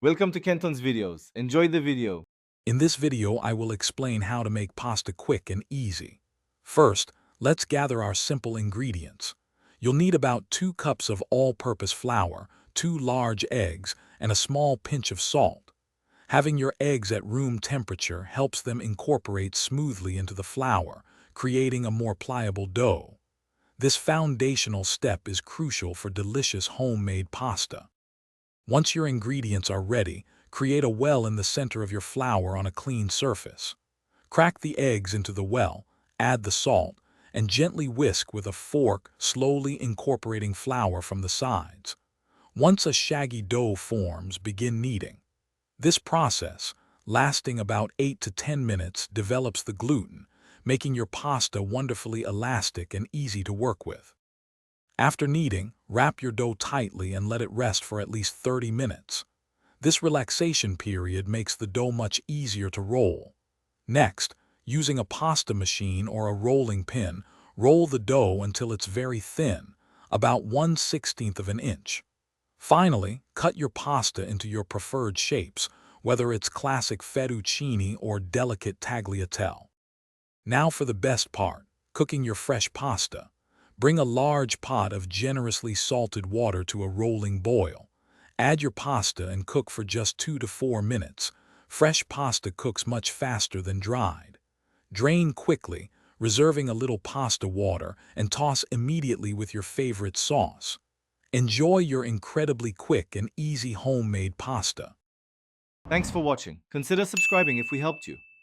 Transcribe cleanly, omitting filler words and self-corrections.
Welcome to Kenton's videos. Enjoy the video. In this video, I will explain how to make pasta quick and easy. First, let's gather our simple ingredients. You'll need about 2 cups of all-purpose flour, 2 large eggs, and a small pinch of salt. Having your eggs at room temperature helps them incorporate smoothly into the flour, creating a more pliable dough. This foundational step is crucial for delicious homemade pasta. Once your ingredients are ready, create a well in the center of your flour on a clean surface. Crack the eggs into the well, add the salt, and gently whisk with a fork, slowly incorporating flour from the sides. Once a shaggy dough forms, begin kneading. This process, lasting about 8 to 10 minutes, develops the gluten, making your pasta wonderfully elastic and easy to work with. After kneading, wrap your dough tightly and let it rest for at least 30 minutes. This relaxation period makes the dough much easier to roll. Next, using a pasta machine or a rolling pin, roll the dough until it's very thin, about 1/16 of an inch. Finally, cut your pasta into your preferred shapes, whether it's classic fettuccine or delicate tagliatelle. Now for the best part, cooking your fresh pasta. Bring a large pot of generously salted water to a rolling boil. Add your pasta and cook for just 2 to 4 minutes. Fresh pasta cooks much faster than dried. Drain quickly, reserving a little pasta water, and toss immediately with your favorite sauce. Enjoy your incredibly quick and easy homemade pasta. Thanks for watching. Consider subscribing if we helped you.